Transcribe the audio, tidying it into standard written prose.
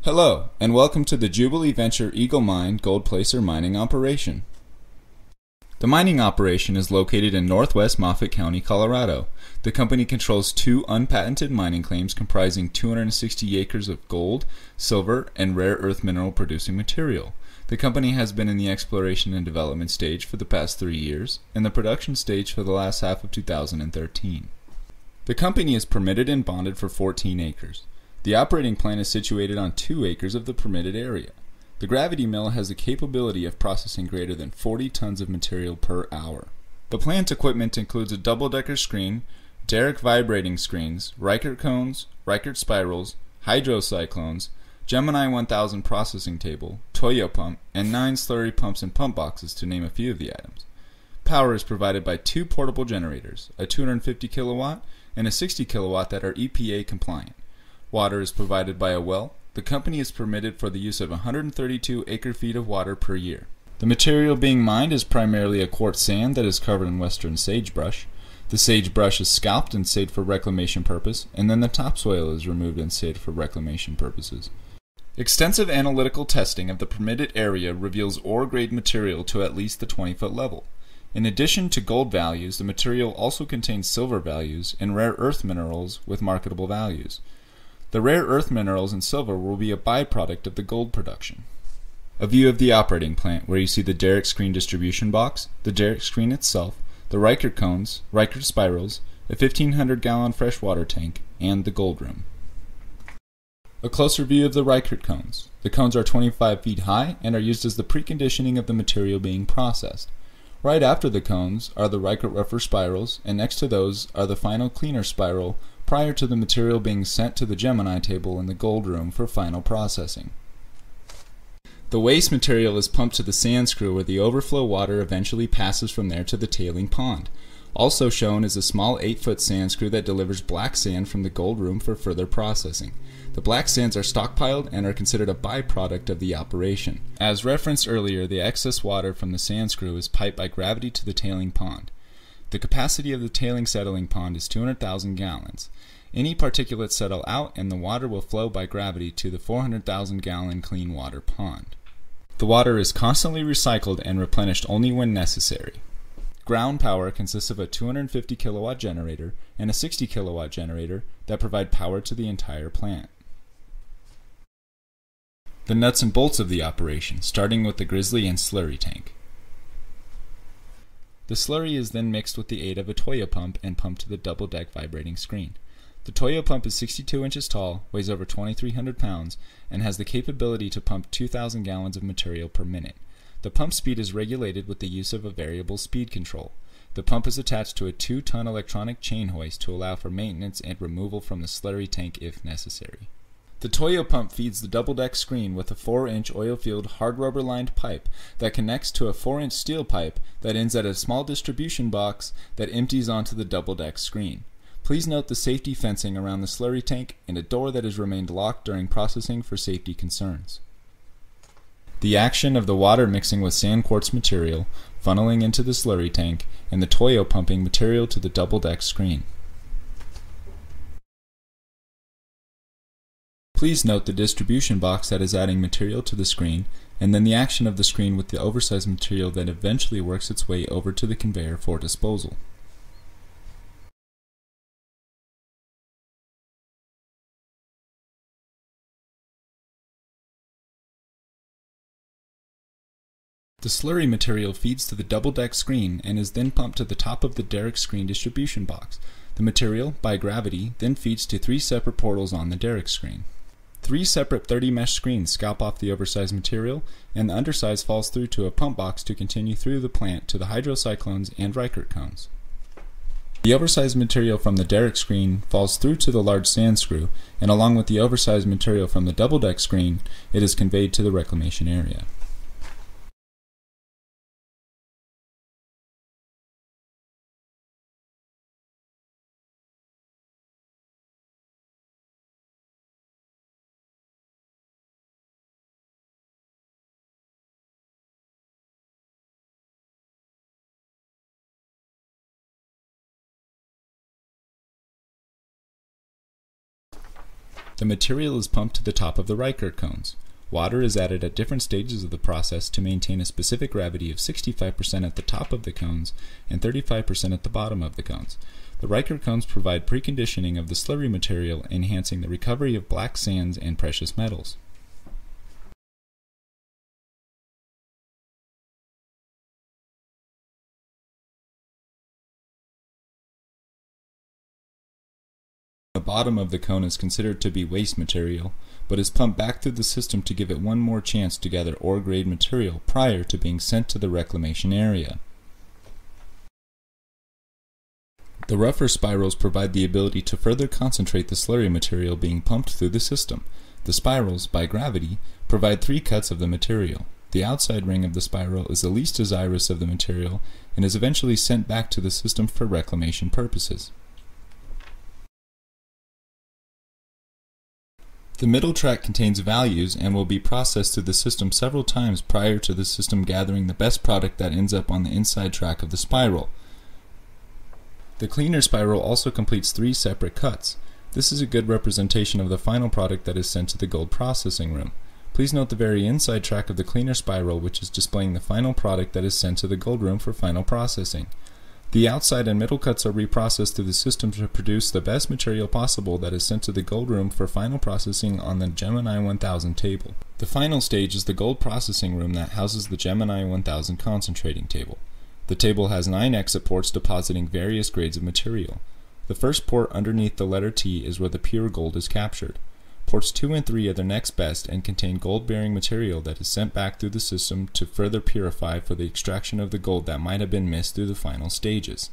Hello, and welcome to the Jubilee Venture Eagle Mine Gold Placer mining operation. The mining operation is located in northwest Moffat County, Colorado. The company controls two unpatented mining claims comprising 260 acres of gold, silver, and rare earth mineral producing material. The company has been in the exploration and development stage for the past 3 years, and the production stage for the last half of 2013. The company is permitted and bonded for 14 acres. The operating plant is situated on 2 acres of the permitted area. The gravity mill has the capability of processing greater than 40 tons of material per hour. The plant equipment includes a double-decker screen, Derrick vibrating screens, Reichert cones, Reichert spirals, hydrocyclones, Gemini 1000 processing table, Toyo pump, and 9 slurry pumps and pump boxes, to name a few of the items. Power is provided by 2 portable generators, a 250 kilowatt and a 60 kilowatt that are EPA compliant. Water is provided by a well. The company is permitted for the use of 132 acre-feet of water per year. The material being mined is primarily a quartz sand that is covered in western sagebrush. The sagebrush is scalped and saved for reclamation purpose, and then the topsoil is removed and saved for reclamation purposes. Extensive analytical testing of the permitted area reveals ore-grade material to at least the 20-foot level. In addition to gold values, the material also contains silver values and rare earth minerals with marketable values. The rare earth minerals and silver will be a byproduct of the gold production. A view of the operating plant, where you see the Derrick screen distribution box, the Derrick screen itself, the Reichert cones, Reichert spirals, a 1,500-gallon freshwater tank, and the gold room. A closer view of the Reichert cones. The cones are 25 feet high and are used as the preconditioning of the material being processed. Right after the cones are the Reichert rougher spirals, and next to those are the final cleaner spiral prior to the material being sent to the Gemini table in the gold room for final processing. The waste material is pumped to the sand screw, where the overflow water eventually passes from there to the tailing pond. Also shown is a small 8-foot sand screw that delivers black sand from the gold room for further processing. The black sands are stockpiled and are considered a byproduct of the operation. As referenced earlier, the excess water from the sand screw is piped by gravity to the tailing pond. The capacity of the tailing settling pond is 200,000 gallons. Any particulates settle out and the water will flow by gravity to the 400,000 gallon clean water pond. The water is constantly recycled and replenished only when necessary. Ground power consists of a 250 kilowatt generator and a 60 kilowatt generator that provide power to the entire plant. The nuts and bolts of the operation, starting with the grizzly and slurry tank. The slurry is then mixed with the aid of a Toyo pump and pumped to the double-deck vibrating screen. The Toyo pump is 62 inches tall, weighs over 2,300 pounds, and has the capability to pump 2,000 gallons of material per minute. The pump speed is regulated with the use of a variable speed control. The pump is attached to a 2-ton electronic chain hoist to allow for maintenance and removal from the slurry tank if necessary. The Toyo pump feeds the double-deck screen with a 4-inch oil-filled hard rubber-lined pipe that connects to a 4-inch steel pipe that ends at a small distribution box that empties onto the double-deck screen. Please note the safety fencing around the slurry tank and a door that has remained locked during processing for safety concerns. The action of the water mixing with sand quartz material, funneling into the slurry tank, and the Toyo pumping material to the double-deck screen. Please note the distribution box that is adding material to the screen, and then the action of the screen with the oversized material that eventually works its way over to the conveyor for disposal. The slurry material feeds to the double-deck screen and is then pumped to the top of the Derrick screen distribution box. The material, by gravity, then feeds to 3 separate portals on the Derrick screen. 3 separate 30-mesh screens scalp off the oversized material, and the undersize falls through to a pump box to continue through the plant to the hydrocyclones and Reichert cones. The oversized material from the Derrick screen falls through to the large sand screw, and along with the oversized material from the double-deck screen, it is conveyed to the reclamation area. The material is pumped to the top of the Riker cones. Water is added at different stages of the process to maintain a specific gravity of 65% at the top of the cones and 35% at the bottom of the cones. The Riker cones provide preconditioning of the slurry material, enhancing the recovery of black sands and precious metals. The bottom of the cone is considered to be waste material, but is pumped back through the system to give it one more chance to gather ore-grade material prior to being sent to the reclamation area. The rougher spirals provide the ability to further concentrate the slurry material being pumped through the system. The spirals, by gravity, provide 3 cuts of the material. The outside ring of the spiral is the least desirous of the material and is eventually sent back to the system for reclamation purposes. The middle track contains values and will be processed through the system several times prior to the system gathering the best product that ends up on the inside track of the spiral. The cleaner spiral also completes 3 separate cuts. This is a good representation of the final product that is sent to the gold processing room. Please note the very inside track of the cleaner spiral, which is displaying the final product that is sent to the gold room for final processing. The outside and middle cuts are reprocessed through the system to produce the best material possible that is sent to the gold room for final processing on the Gemini 1000 table. The final stage is the gold processing room that houses the Gemini 1000 concentrating table. The table has 9 exit ports depositing various grades of material. The first port underneath the letter T is where the pure gold is captured. Ports 2 and 3 are the next best and contain gold-bearing material that is sent back through the system to further purify for the extraction of the gold that might have been missed through the final stages.